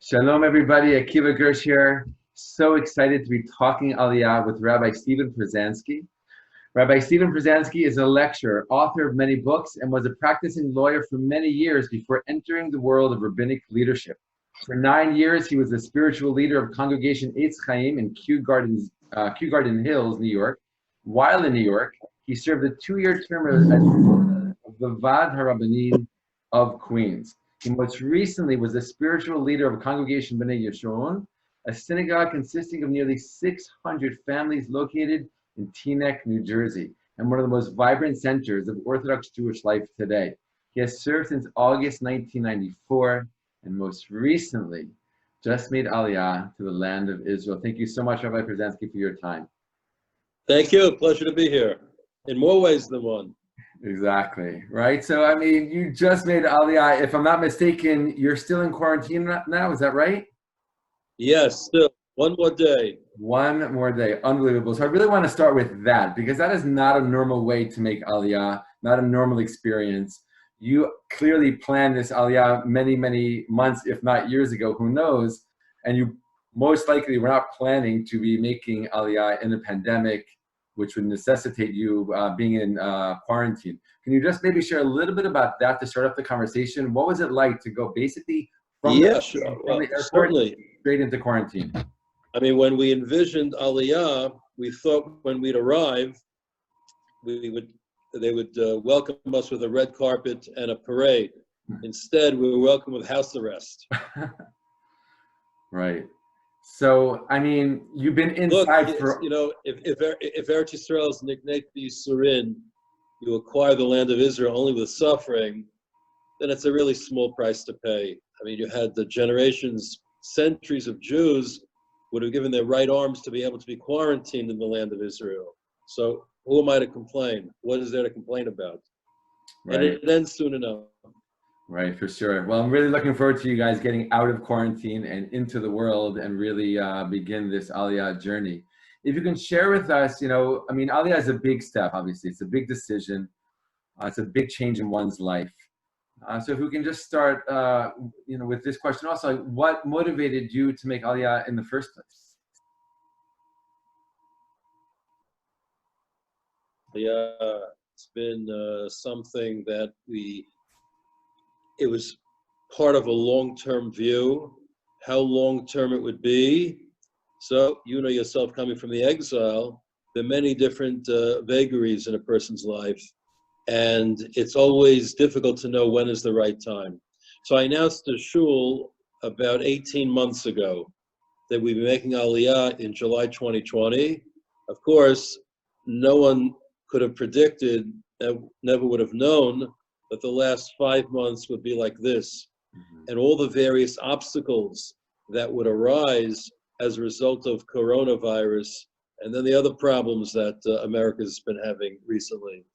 Shalom, everybody. Akiva Gersh here. So excited to be talking Aliyah with Rabbi Steven Pruzansky. Rabbi Steven Pruzansky is a lecturer, author of many books, and was a practicing lawyer for many years before entering the world of rabbinic leadership. For 9 years, he was the spiritual leader of Congregation Eitz Chaim in Kew Garden Hills, New York. While in New York, he served a 2-year term as the Vad HaRabbanim of Queens. He most recently was the spiritual leader of Congregation B'nai Yeshurun, a synagogue consisting of nearly 600 families located in Teaneck, New Jersey, and one of the most vibrant centers of Orthodox Jewish life today. He has served since August 1994, and most recently just made Aliyah to the land of Israel. Thank you so much, Rabbi Pruzansky, for your time. Thank you. Pleasure to be here in more ways than one. Exactly, right? So, I mean, you just made Aliyah. If I'm not mistaken, you're still in quarantine now, is that right? Yes, still. One more day. One more day. Unbelievable. So I really want to start with that because that is not a normal way to make Aliyah, not a normal experience. You clearly planned this Aliyah many, many months, if not years ago, who knows? And you most likely were not planning to be making Aliyah in a pandemic, which would necessitate you being in quarantine. Can you just maybe share a little bit about that to start up the conversation? What was it like to go basically from the airport straight into quarantine? I mean, when we envisioned Aliyah, we thought when we'd arrive, they would welcome us with a red carpet and a parade. Instead, we were welcomed with house arrest. Right. So, I mean, you've been inside for... You know, if Eretz Yisrael is nicknamed Yisurin, you acquire the land of Israel only with suffering, then it's a really small price to pay. I mean, you had the generations, centuries of Jews would have given their right arms to be able to be quarantined in the land of Israel. So who am I to complain? What is there to complain about? Right. And it ends soon enough. Right, for sure. Well, I'm really looking forward to you guys getting out of quarantine and into the world and really begin this Aliyah journey. If you can share with us, you know, I mean, Aliyah is a big step, obviously. It's a big decision. It's a big change in one's life. So if we can just start, you know, with this question also, like, what motivated you to make Aliyah in the first place? Yeah, it's been something that it was part of a long-term view, how long-term it would be. So you know yourself, coming from the exile, there are many different vagaries in a person's life. And it's always difficult to know when is the right time. So I announced to Shul about 18 months ago that we'd be making Aliyah in July 2020. Of course, no one could have predicted, never would have known, that the last 5 months would be like this. And all the various obstacles that would arise as a result of coronavirus, and then the other problems that America's been having recently.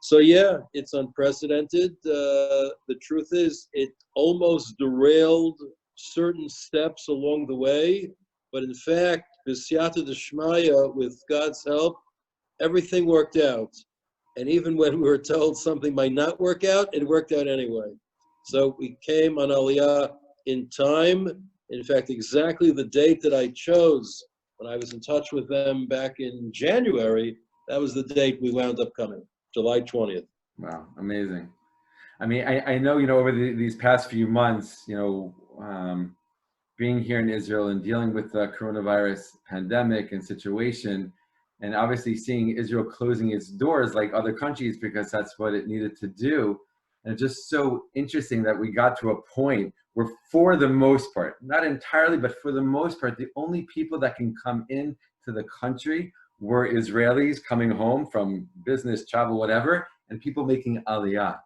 So yeah, it's unprecedented. The truth is, it almost derailed certain steps along the way, but in fact, b'siyata d'shmaya, with God's help, everything worked out. And even when we were told something might not work out, it worked out anyway. So we came on Aliyah in time. In fact, exactly the date that I chose when I was in touch with them back in January, that was the date we wound up coming. July 20th. Wow, amazing. I mean, I know, you know, over these past few months, you know, being here in Israel and dealing with the coronavirus pandemic and situation, and obviously seeing Israel closing its doors like other countries because that's what it needed to do. And it's just so interesting that we got to a point where, for the most part, not entirely, but for the most part, the only people that can come in to the country were Israelis coming home from business, travel, whatever, and people making Aliyah.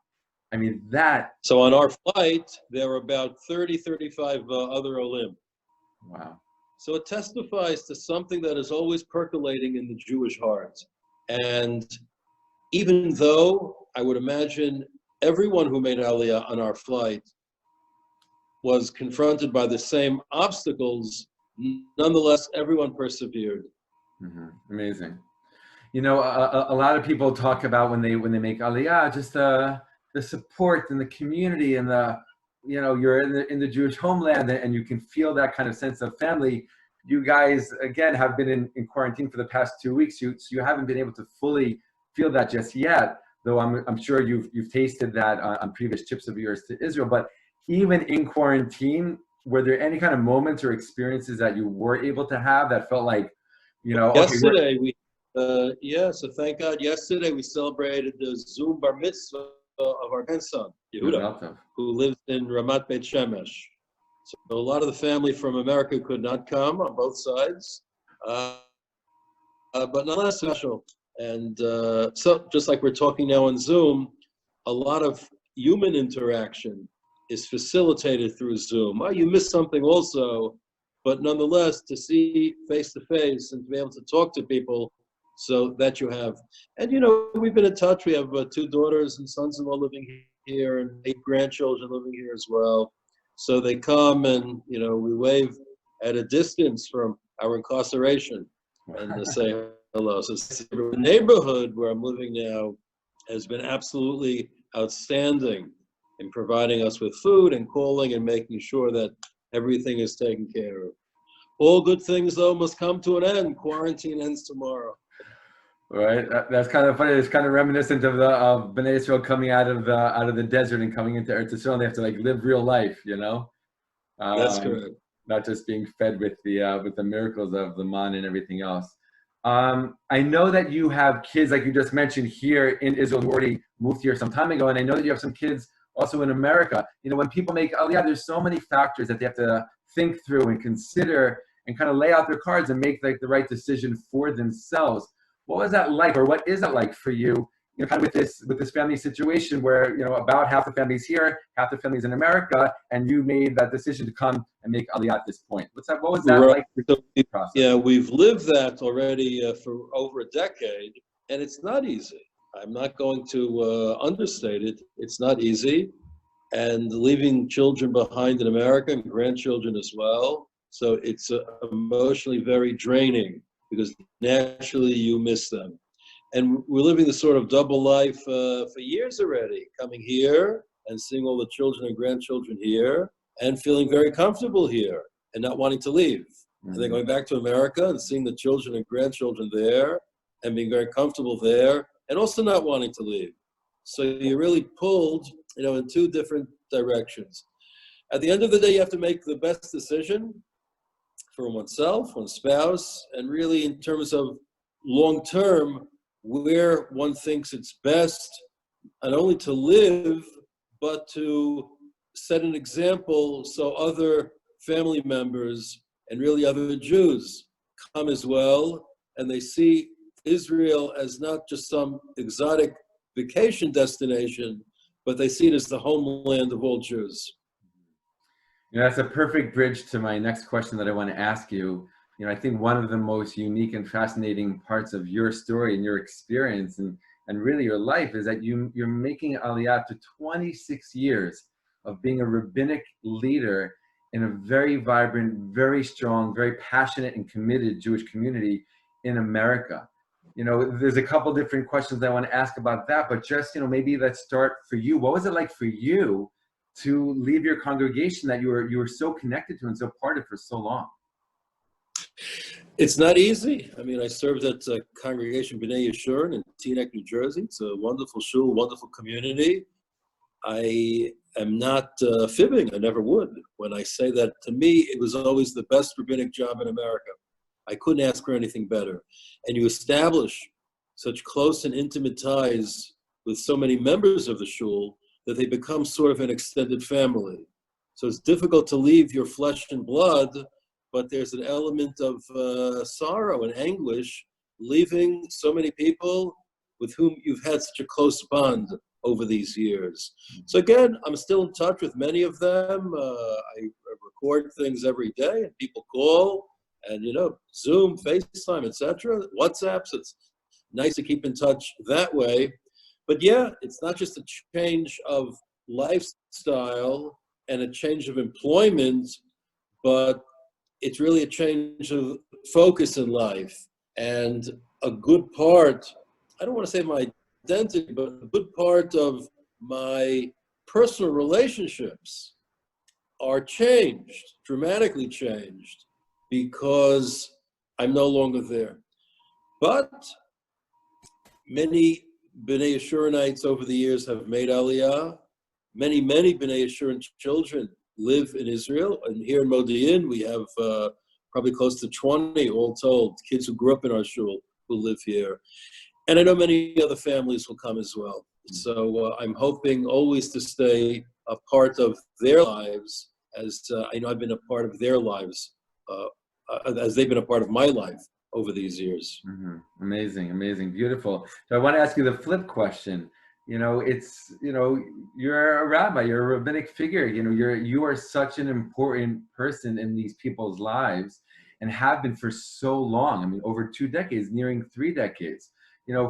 I mean, that... So on our flight, there were about 30, 35 other Olim. Wow. So it testifies to something that is always percolating in the Jewish heart. And even though I would imagine everyone who made Aliyah on our flight was confronted by the same obstacles, nonetheless, everyone persevered. Amazing. You know, a lot of people talk about when they make Aliyah, just the support and the community and the you're in the Jewish homeland, and you can feel that kind of sense of family. You guys, again, have been in quarantine for the past 2 weeks. So you haven't been able to fully feel that just yet, though I'm sure you've tasted that on previous trips of yours to Israel. But even in quarantine, were there any kind of moments or experiences that you were able to have that felt like, okay, yesterday so thank God, yesterday we celebrated the Zoom bar mitzvah of our grandson, Yehuda, who lives in Ramat Beit Shemesh. So a lot of the family from America could not come on both sides, but nonetheless special. And so just like we're talking now on Zoom, a lot of human interaction is facilitated through Zoom. You miss something also, but nonetheless, to see face to face and to be able to talk to people, so that you have. And we've been in touch. We have 2 daughters and sons-in-law living here, and 8 grandchildren living here as well. So they come and we wave at a distance from our incarceration and to say hello. So the neighborhood where I'm living now has been absolutely outstanding in providing us with food and calling and making sure that everything is taken care of. All good things, though, must come to an end. Quarantine ends tomorrow. Right. That's kind of funny. It's kind of reminiscent of Bnei Israel coming out of the desert and coming into Eretz Yisrael. And they have to live real life, That's correct. Not just being fed with the miracles of the man and everything else. I know that you have kids, like you just mentioned, here in Israel, who already moved here some time ago, and I know that you have some kids also in America. When people make Aliyah, there's so many factors that they have to think through and consider and kind of lay out their cards and make the right decision for themselves. What was that like, or what is that like for you, kind of with this family situation where, about half the family's here, half the family's in America, and you made that decision to come and make Aliyah at this point? What was that like for the process? Yeah, we've lived that already for over a decade, and it's not easy. I'm not going to understate it. It's not easy. And leaving children behind in America and grandchildren as well. So it's emotionally very draining, because naturally you miss them. And we're living this sort of double life for years already, coming here and seeing all the children and grandchildren here and feeling very comfortable here and not wanting to leave. And then going back to America and seeing the children and grandchildren there and being very comfortable there and also not wanting to leave. So you're really pulled, in 2 different directions. At the end of the day, you have to make the best decision for oneself, one's spouse, and really in terms of long-term, where one thinks it's best, not only to live, but to set an example so other family members and really other Jews come as well, and they see Israel as not just some exotic vacation destination, but they see it as the homeland of all Jews. That's a perfect bridge to my next question that I want to ask you. I think one of the most unique and fascinating parts of your story and your experience and really your life is that you're making Aliyah to 26 years of being a rabbinic leader in a very vibrant, very strong, very passionate and committed Jewish community in America. There's a couple different questions I want to ask about that, but just, maybe let's start for you. What was it like for you to leave your congregation that you were so connected to and so part of for so long? It's not easy. I served at Congregation B'nai Yeshurun in Teaneck, New Jersey. It's a wonderful shul, wonderful community. I am not fibbing. I never would when I say that. To me, it was always the best rabbinic job in America. I couldn't ask for anything better. And you establish such close and intimate ties with so many members of the shul that they become sort of an extended family. So it's difficult to leave your flesh and blood, but there's an element of sorrow and anguish leaving so many people with whom you've had such a close bond over these years. So again, I'm still in touch with many of them. I record things every day and people call and, Zoom, FaceTime, etc., WhatsApp. So it's nice to keep in touch that way. But yeah, it's not just a change of lifestyle and a change of employment, but it's really a change of focus in life. And a good part, I don't want to say my identity, but a good part of my personal relationships are changed, dramatically changed, because I'm no longer there. But many B'nai Yeshurunites over the years have made Aliyah. Many B'nai Yeshurun children live in Israel. And here in Modi'in, we have probably close to 20, all told, kids who grew up in our shul who live here. And I know many other families will come as well. So I'm hoping always to stay a part of their lives, as I know I've been a part of their lives, as they've been a part of my life over these years. Mm-hmm. Amazing, beautiful. So I want to ask you the flip question. You're a rabbi, you're a rabbinic figure. You are such an important person in these people's lives, and have been for so long. I mean, over 2 decades, nearing 3 decades.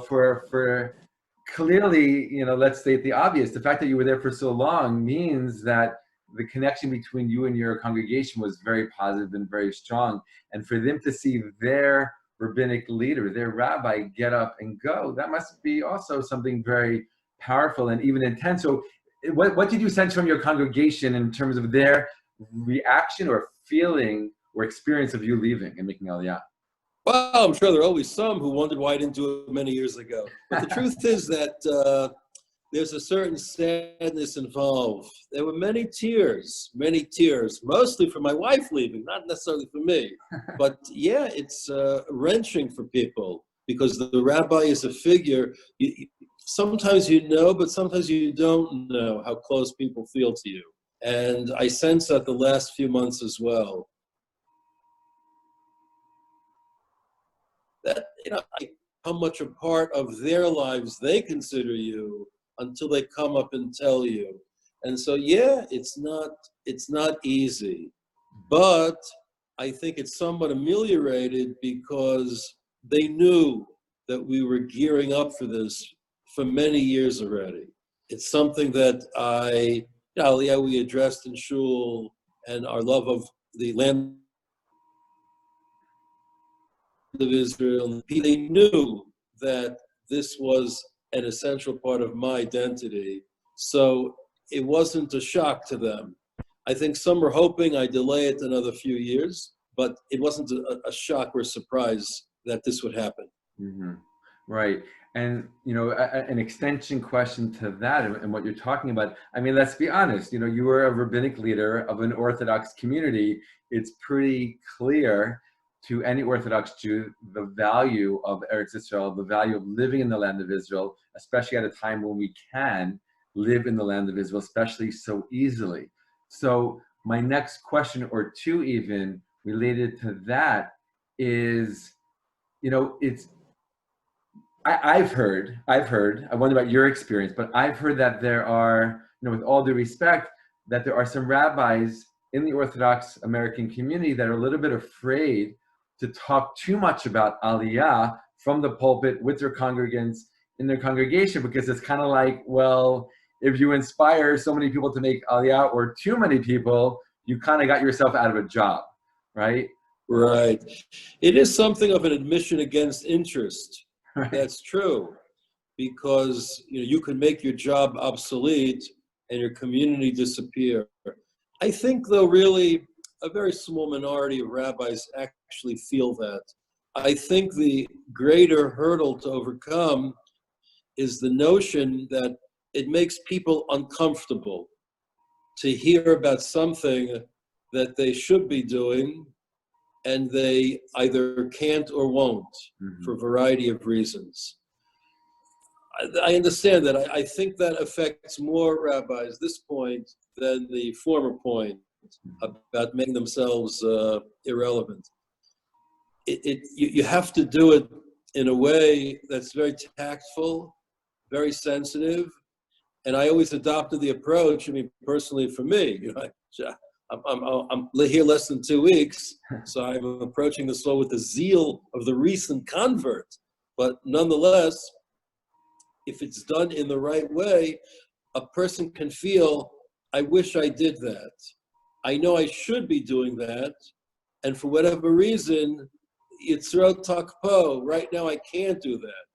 For clearly, let's state the obvious. The fact that you were there for so long means that the connection between you and your congregation was very positive and very strong. And for them to see their rabbinic leader, their rabbi, get up and go, that must be also something very powerful and even intense. So what did you sense from your congregation in terms of their reaction or feeling or experience of you leaving and making Aliyah? Well, I'm sure there are always some who wondered why I didn't do it many years ago. But the truth is that there's a certain sadness involved. There were many tears, mostly for my wife leaving, not necessarily for me. But yeah, it's wrenching for people, because the rabbi is a figure. Sometimes you know, but sometimes you don't know how close people feel to you. And I sense that the last few months as well. That, how much a part of their lives they consider you until they come up and tell you. And so, yeah, it's not easy, but I think it's somewhat ameliorated because they knew that we were gearing up for this for many years already. It's something that Aliyah, we addressed in shul, and our love of the land of Israel. They knew that this was an essential part of my identity, so it wasn't a shock to them. I think some were hoping I delay it another few years, but it wasn't a shock or a surprise that this would happen. Mm-hmm. Right. And, an extension question to that and what you're talking about, I mean, let's be honest, you were a rabbinic leader of an Orthodox community. It's pretty clear to any Orthodox Jew the value of Eretz Israel, the value of living in the land of Israel, especially at a time when we can live in the land of Israel, especially so easily. So my next question, or two even, related to that is, I've heard, I wonder about your experience, but I've heard that there are, with all due respect, that there are some rabbis in the Orthodox American community that are a little bit afraid to talk too much about Aliyah from the pulpit with their congregants in their congregation, because it's kind of like, well, if you inspire so many people to make Aliyah, or too many people, you kind of got yourself out of a job, right? Right. It is something of an admission against interest. Right. That's true, because you can make your job obsolete and your community disappear. I think, though, really a very small minority of rabbis actually feel that. I think the greater hurdle to overcome is the notion that it makes people uncomfortable to hear about something that they should be doing and they either can't or won't, for a variety of reasons. I understand that. I think that affects more rabbis, this point, than the former point about making themselves irrelevant. You have to do it in a way that's very tactful, very sensitive, and I always adopted the approach. I mean, personally, for me, I'm here less than 2 weeks, so I'm approaching this law with the zeal of the recent convert. But nonetheless, if it's done in the right way, a person can feel, I wish I did that. I know I should be doing that, and for whatever reason, Yitzro Takpo, right now I can't do that.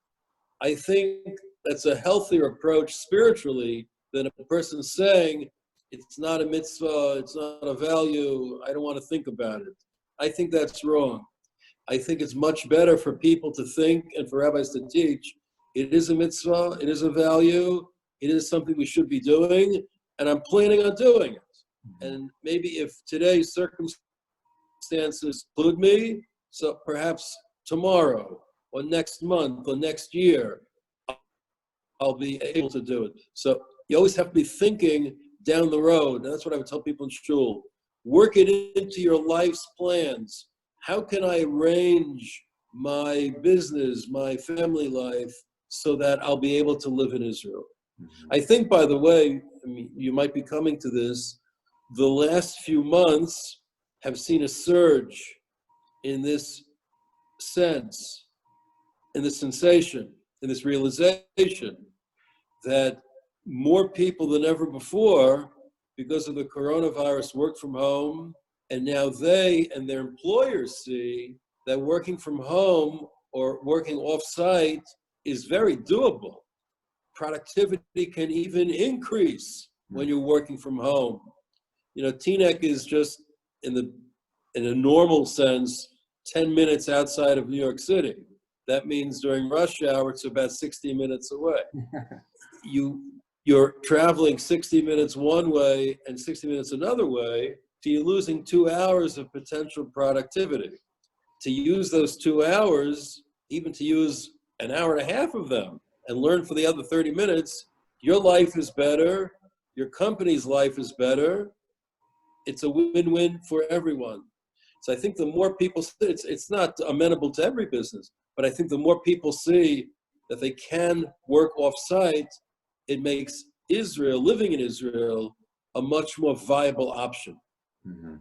I think that's a healthier approach spiritually than a person saying, it's not a mitzvah, it's not a value, I don't want to think about it. I think that's wrong. I think it's much better for people to think and for rabbis to teach. It is a mitzvah, it is a value, it is something we should be doing, and I'm planning on doing it. And maybe if today's circumstances include me, so perhaps tomorrow or next month or next year, I'll be able to do it. So you always have to be thinking down the road. And that's what I would tell people in shul. Work it into your life's plans. How can I arrange my business, my family life, so that I'll be able to live in Israel? Mm-hmm. I think, by the way, I mean, you might be coming to this, the last few months have seen a surge in this sense, in this sensation, in this realization that more people than ever before, because of the coronavirus, work from home, and now they and their employers see that working from home or working off-site is very doable. Productivity can even increase when you're working from home. You know, Teaneck is just in a normal sense 10 minutes outside of New York City. That means during rush hour, it's about 60 minutes away. You're traveling 60 minutes one way and 60 minutes another way, so you're losing 2 hours of potential productivity. To use those 2 hours, even to use an hour and a half of them and learn for the other 30 minutes, your life is better, your company's life is better. It's a win-win for everyone. So I think the more people, it's not amenable to every business, but I think the more people see that they can work off-site, it makes Israel, living in Israel, a much more viable option. Mm-hmm.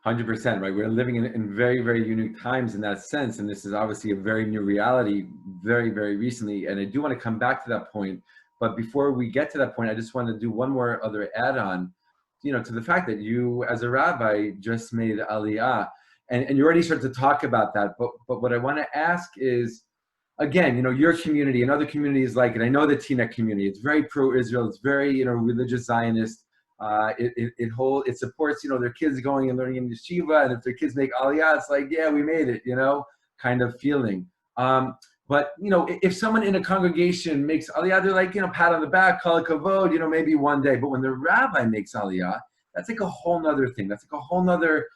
100%, right? We're living in very, very unique times in that sense. And this is obviously a very new reality very, very recently. And I do want to come back to that point. But before we get to that point, I just want to do one more other add-on, you know, to the fact that you as a rabbi just made Aliyah. And you already started to talk about that. But what I want to ask is, again, you know, your community and other communities like it. I know the Teaneck community, it's very pro-Israel, it's very, you know, religious Zionist. It supports, you know, their kids going and learning in yeshiva, and if their kids make Aliyah, it's like, yeah, we made it, you know, kind of feeling. But, you know, if someone in a congregation makes Aliyah, they're like, you know, pat on the back, kol kavod, you know, maybe one day. But when the rabbi makes Aliyah, that's like a whole nother thing. That's like a whole nother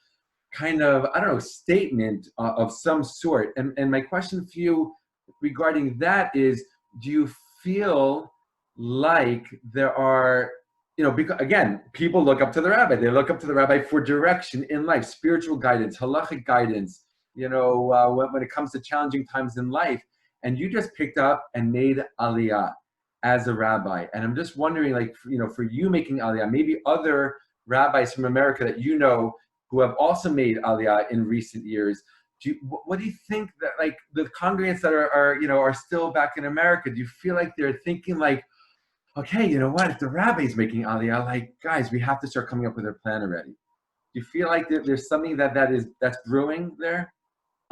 kind of, I don't know, statement of some sort. And my question for you regarding that is, do you feel like there are, you know, because again, people look up to the rabbi. They look up to the rabbi for direction in life, spiritual guidance, halachic guidance, you know, when it comes to challenging times in life. And you just picked up and made Aliyah as a rabbi. And I'm just wondering, like, you know, for you making Aliyah, maybe other rabbis from America that you know who have also made Aliyah in recent years, what do you think that, like, the congregants that are, you know, are still back in America, do you feel like they're thinking like, okay, you know what, if the rabbi's making Aliyah, like, guys, we have to start coming up with a plan already? Do you feel like there's something that's brewing there?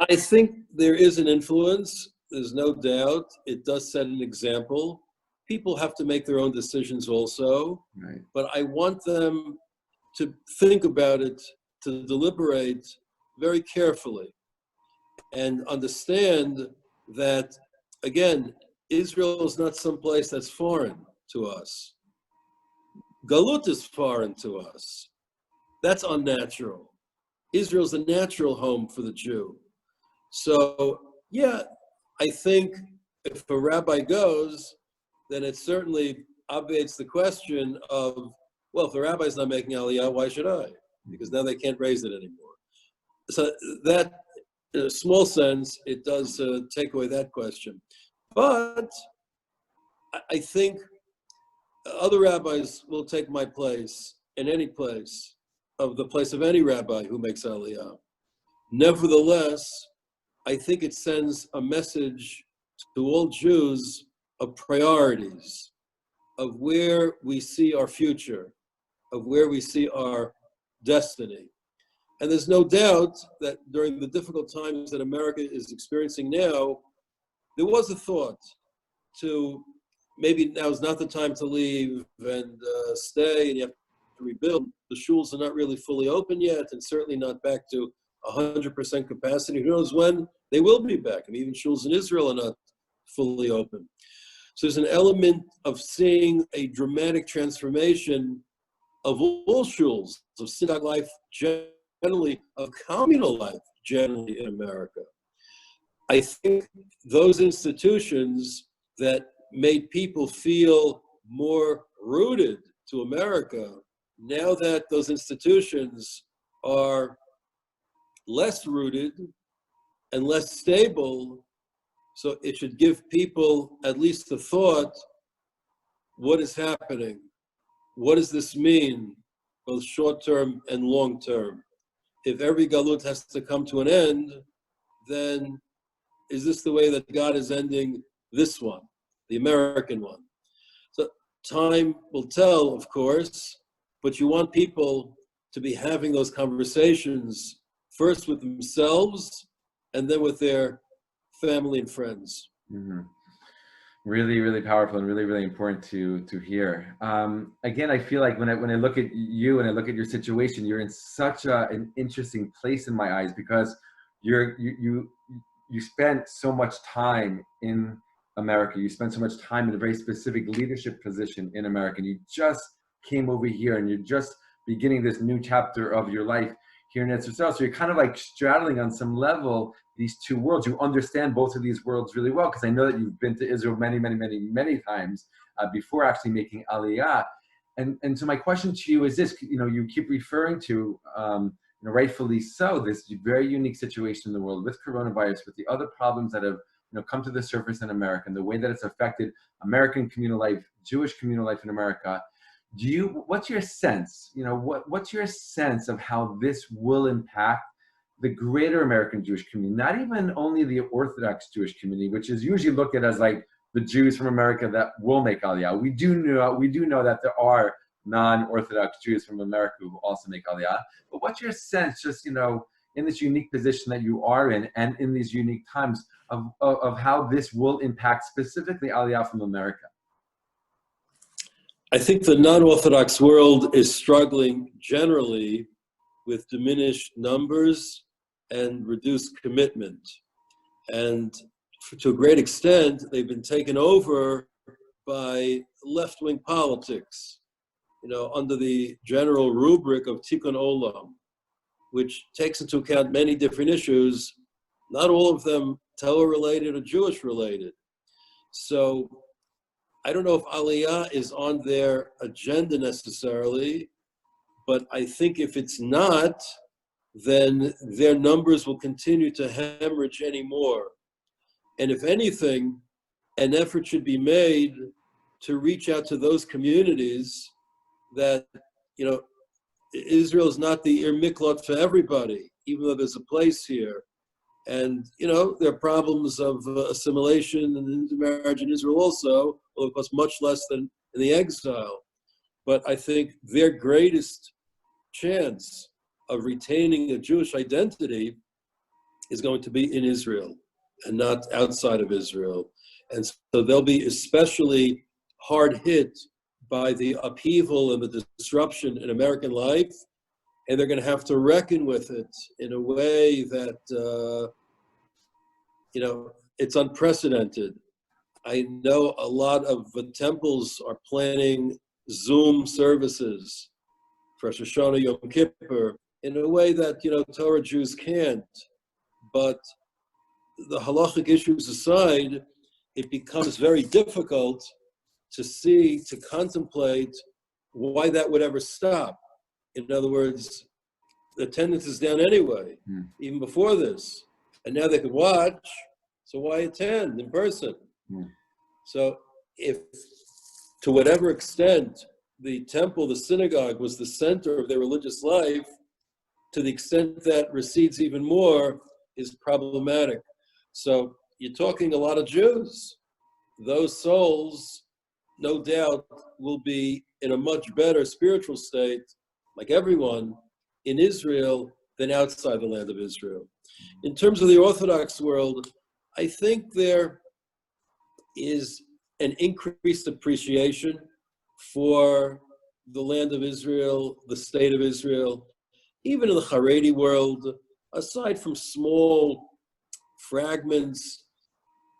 I think there is an influence. There's no doubt. It does set an example. People have to make their own decisions also. Right. But I want them to think about it, to deliberate very carefully, and understand that, again, Israel is not some place that's foreign to us. Galut is foreign to us. That's unnatural. Israel's a natural home for the Jew. So, yeah, I think if a rabbi goes, then it certainly obviates the question of, well, if the rabbi's not making Aliyah, why should I? Because now they can't raise it anymore. So that, in a small sense, it does take away that question. But I think other rabbis will take my place in any place, of the place of any rabbi who makes Aliyah. Nevertheless, I think it sends a message to all Jews of priorities, of where we see our future, of where we see our destiny. And there's no doubt that during the difficult times that America is experiencing now, there was a thought to maybe now is not the time to leave and stay, and you have to rebuild. The shuls are not really fully open yet, and certainly not back to 100% capacity. Who knows when they will be back? I mean, even shuls in Israel are not fully open. So there's an element of seeing a dramatic transformation of all shuls, of synagogue life generally, of communal life generally in America. I think those institutions that made people feel more rooted to America, now that those institutions are less rooted and less stable, so it should give people at least a thought, what is happening? What does this mean, both short-term and long-term? If every galut has to come to an end, then is this the way that God is ending this one, the American one? So time will tell, of course, but you want people to be having those conversations first with themselves and then with their family and friends. Mm-hmm. Really, really powerful and really, really important to hear. Again, I feel like when I look at you and I look at your situation, you're in such an interesting place in my eyes, because you spent so much time in America. You spent so much time in a very specific leadership position in America. And you just came over here and you're just beginning this new chapter of your life here in Israel. So you're kind of like straddling on some level these two worlds. You understand both of these worlds really well, because I know that you've been to Israel many, many, many, many times before actually making Aliyah. And so my question to you is this: you keep referring to, rightfully so, this very unique situation in the world with coronavirus, with the other problems that have come to the surface in America, and the way that it's affected American communal life, Jewish communal life in America. What's your sense? What's your sense of how this will impact the greater American Jewish community, not even only the Orthodox Jewish community, which is usually looked at as like the Jews from America that will make Aliyah. We do know that there are non-Orthodox Jews from America who also make Aliyah. But what's your sense, just in this unique position that you are in, and in these unique times, of how this will impact specifically Aliyah from America? I think the non-Orthodox world is struggling generally with diminished numbers and reduced commitment. And to a great extent, they've been taken over by left-wing politics, under the general rubric of Tikkun Olam, which takes into account many different issues, not all of them Torah-related or Jewish-related. So I don't know if Aliyah is on their agenda necessarily, but I think if it's not, then their numbers will continue to hemorrhage anymore. And if anything, an effort should be made to reach out to those communities that, Israel is not the Ir Miklot for everybody, even though there's a place here. And, there are problems of assimilation and intermarriage in Israel also, although of course much less than in the exile. But I think their greatest chance of retaining a Jewish identity is going to be in Israel and not outside of Israel. And so they'll be especially hard hit by the upheaval and the disruption in American life, and they're going to have to reckon with it in a way that, it's unprecedented. I know a lot of the temples are planning Zoom services for Rosh Hashanah, Yom Kippur, in a way that, Torah Jews can't. But the halachic issues aside, it becomes very difficult to contemplate why that would ever stop. In other words, the attendance is down anyway, even before this. And now they could watch, so why attend in person? So if, to whatever extent, the temple, the synagogue, was the center of their religious life, to the extent that recedes even more, is problematic. So you're talking a lot of Jews. Those souls, no doubt, will be in a much better spiritual state, like everyone, in Israel than outside the land of Israel. In terms of the Orthodox world, I think there is an increased appreciation for the land of Israel, the state of Israel, even in the Haredi world, aside from small fragments,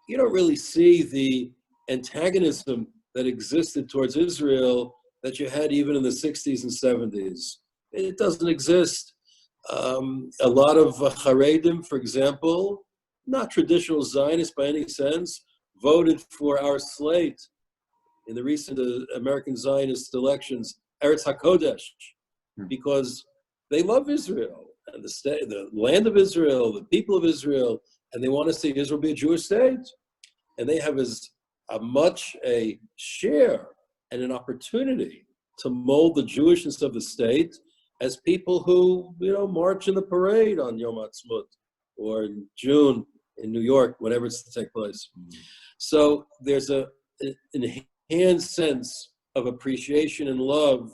you don't really see the antagonism that existed towards Israel that you had even in the 60s and 70s. It doesn't exist. A lot of Haredim, for example, not traditional Zionists by any sense, voted for our slate in the recent American Zionist elections, Eretz HaKodesh, because they love Israel and the land of Israel, the people of Israel, and they want to see Israel be a Jewish state. And they have as much a share and an opportunity to mold the Jewishness of the state as people who, march in the parade on Yom Ha'atzmaut or in June in New York, whenever it's to take place. So there's an enhanced sense of appreciation and love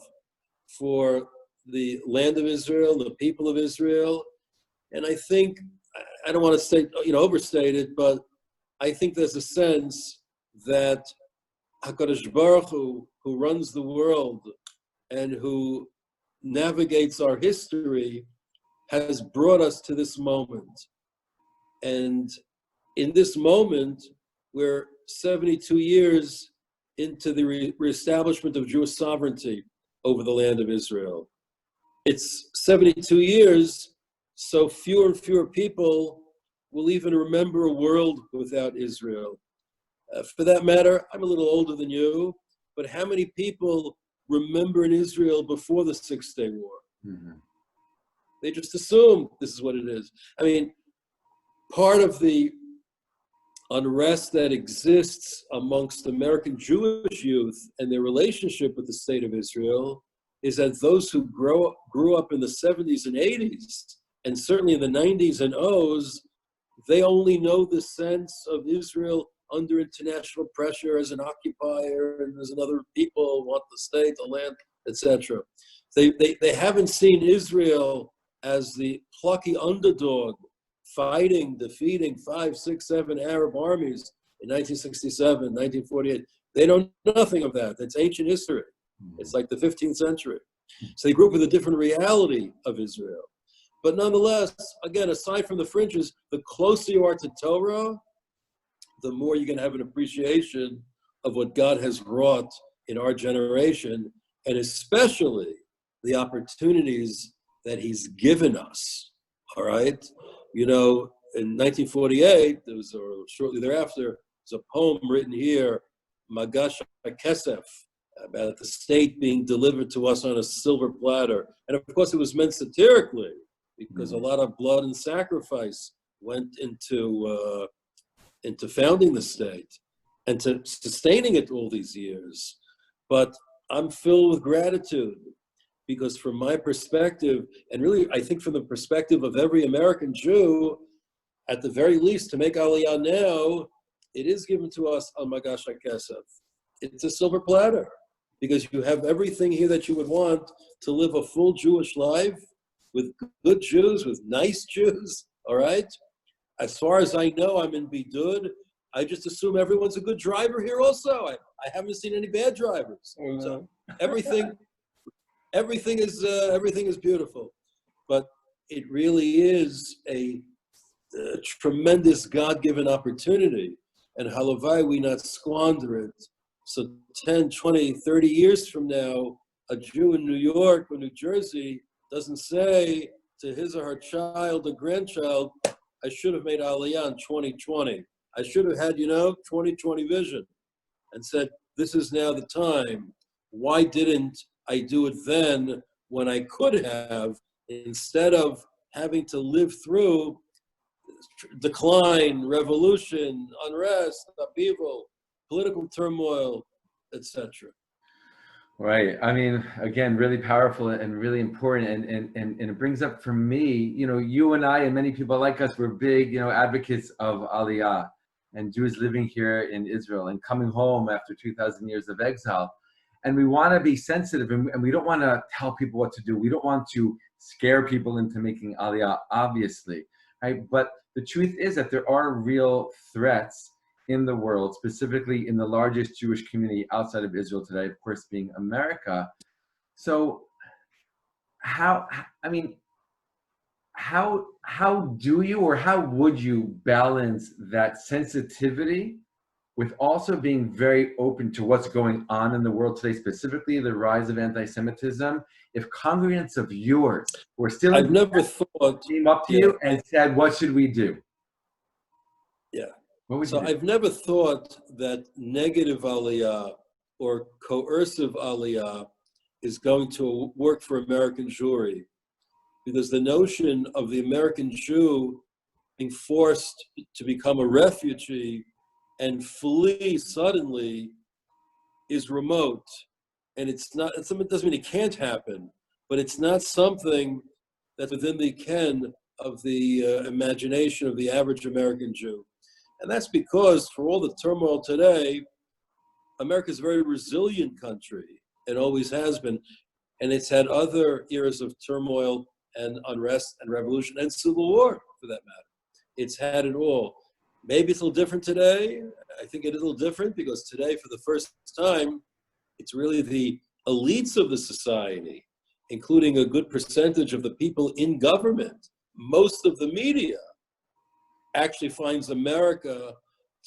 for the land of Israel, the people of Israel. And I think, I don't want to say, overstate it, but I think there's a sense that HaKadosh Baruch Hu, who runs the world and who navigates our history, has brought us to this moment. And in this moment, we're 72 years into the reestablishment of Jewish sovereignty over the land of Israel. It's 72 years, so fewer and fewer people will even remember a world without Israel. For that matter, I'm a little older than you, but how many people remember in Israel before the Six-Day War? Mm-hmm. They just assume this is what it is. I mean, part of the unrest that exists amongst American Jewish youth and their relationship with the state of Israel is that those who grew up in the 70s and 80s, and certainly in the 90s and 00s, they only know the sense of Israel under international pressure as an occupier and as another people want the state, the land, etc. They haven't seen Israel as the plucky underdog fighting, defeating 5, 6, 7 Arab armies in 1967, 1948. They know nothing of that. That's ancient history. It's like the 15th century. So they grew up with a different reality of Israel. But nonetheless, again, aside from the fringes, the closer you are to Torah, the more you're going to have an appreciation of what God has wrought in our generation, and especially the opportunities that he's given us, all right? In 1948, there was, or shortly thereafter, there's a poem written here, Magash HaKesef, about the state being delivered to us on a silver platter. And of course, it was meant satirically, because a lot of blood and sacrifice went into founding the state and to sustaining it all these years. But I'm filled with gratitude because from my perspective, and really I think from the perspective of every American Jew, at the very least to make Aliyah now, it is given to us on Magash HaKesef. It's a silver platter because you have everything here that you would want to live a full Jewish life with good Jews, with nice Jews, all right? As far as I know, I'm in Bidud. I just assume everyone's a good driver here also. I haven't seen any bad drivers. So everything is beautiful. But it really is a tremendous God-given opportunity. And halavai, we not squander it. So 10, 20, 30 years from now, a Jew in New York or New Jersey doesn't say to his or her child or grandchild, I should have made Aliyah in 2020. I should have had, 2020 vision and said, this is now the time. Why didn't I do it then when I could have, instead of having to live through decline, revolution, unrest, upheaval, political turmoil, etc. Right. I mean, again, really powerful and really important. And it brings up for me, you and I and many people like us, we're big, advocates of Aliyah and Jews living here in Israel and coming home after 2,000 years of exile. And we want to be sensitive and we don't want to tell people what to do. We don't want to scare people into making Aliyah, obviously, right? But the truth is that there are real threats in the world, specifically in the largest Jewish community outside of Israel today, of course, being America. So how, I mean, how do you, or how would you balance that sensitivity with also being very open to what's going on in the world today, specifically the rise of anti-Semitism? If congregants of yours were still I've never thought, came up to you and said, what should we do? Yeah. What would So you do? I've never thought that negative Aliyah or coercive Aliyah is going to work for American Jewry, because the notion of the American Jew being forced to become a refugee and flee suddenly is remote. And it's not, it doesn't mean it can't happen, but it's not something that's within the ken of the imagination of the average American Jew. And that's because for all the turmoil today, America is a very resilient country and always has been. And it's had other eras of turmoil and unrest and revolution and civil war, for that matter. It's had it all. Maybe it's a little different today. I think it is a little different because today, for the first time, it's really the elites of the society, including a good percentage of the people in government, most of the media, actually finds America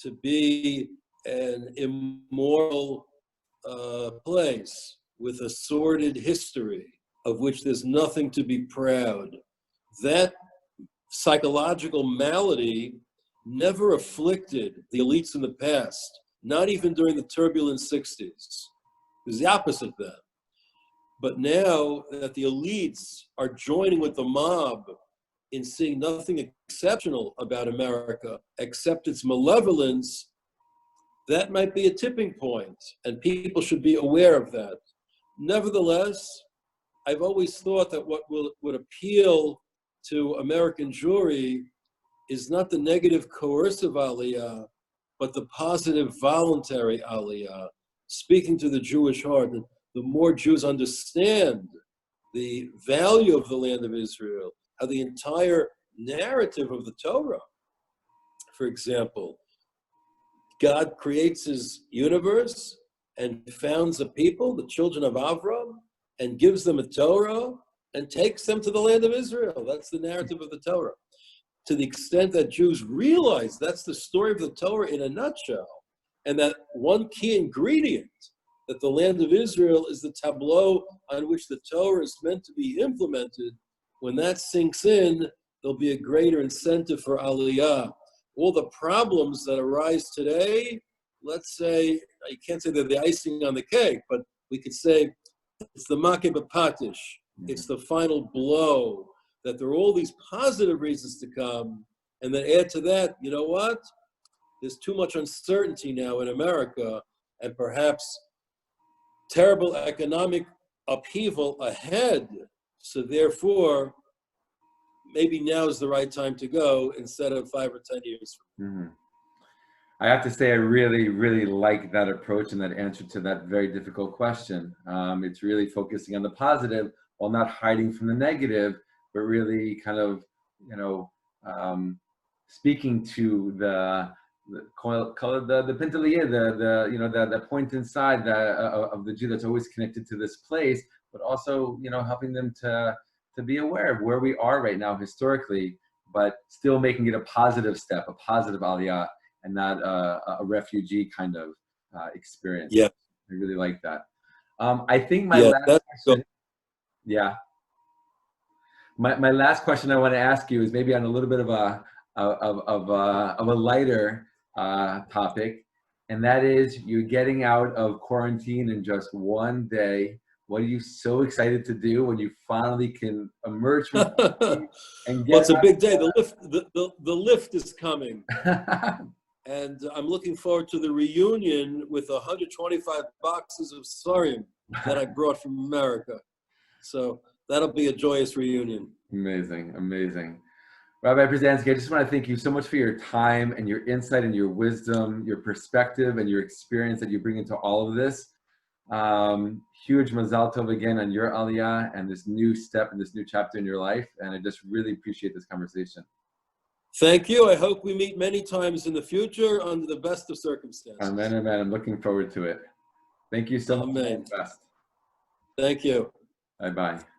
to be an immoral place with a sordid history of which there's nothing to be proud. That psychological malady never afflicted the elites in the past, not even during the turbulent 60s. It was the opposite then. But now that the elites are joining with the mob in seeing nothing exceptional about America except its malevolence, that might be a tipping point, and people should be aware of that. Nevertheless, I've always thought that what would appeal to American Jewry is not the negative coercive Aliyah, but the positive voluntary Aliyah, speaking to the Jewish heart. The more Jews understand the value of the land of Israel, how the entire narrative of the Torah, for example, God creates his universe and founds a people, the children of Avram, and gives them a Torah and takes them to the land of Israel. That's the narrative of the Torah. To the extent that Jews realize that's the story of the Torah in a nutshell, and that one key ingredient, that the land of Israel is the tableau on which the Torah is meant to be implemented, when that sinks in, there'll be a greater incentive for Aliyah. All the problems that arise today, let's say, you can't say they're the icing on the cake, but we could say it's the makeh b'patish. It's the final blow, that there are all these positive reasons to come, and then add to that, you know what? There's too much uncertainty now in America, and perhaps terrible economic upheaval ahead. So therefore, maybe now is the right time to go instead of 5 or 10 years. Mm-hmm. I have to say, I really, really like that approach and that answer to that very difficult question. It's really focusing on the positive while not hiding from the negative, but really kind of, speaking to the Pintaliyah, the point inside of the Jew that's always connected to this place, but also, helping them to be aware of where we are right now historically, but still making it a positive step, a positive Aliyah, and not a refugee kind of experience. Yeah, I really like that. I think my last question. Yeah. My last question I want to ask you is maybe on a little bit of a lighter topic, and that is, you're getting out of quarantine in just one day. What are you so excited to do when you finally can emerge from quarantine and get? Well, it's a big day. The lift is coming. And I'm looking forward to the reunion with 125 boxes of sarim that I brought from America. So that'll be a joyous reunion. Amazing, amazing. Rabbi Pruzansky, I just want to thank you so much for your time and your insight and your wisdom, your perspective and your experience that you bring into all of this. Huge mazal tov again on your Aliyah and this new step and this new chapter in your life. And I just really appreciate this conversation. Thank you. I hope we meet many times in the future under the best of circumstances. Amen, amen. I'm looking forward to it. Thank you so much. Amen. Thank you. Bye-bye.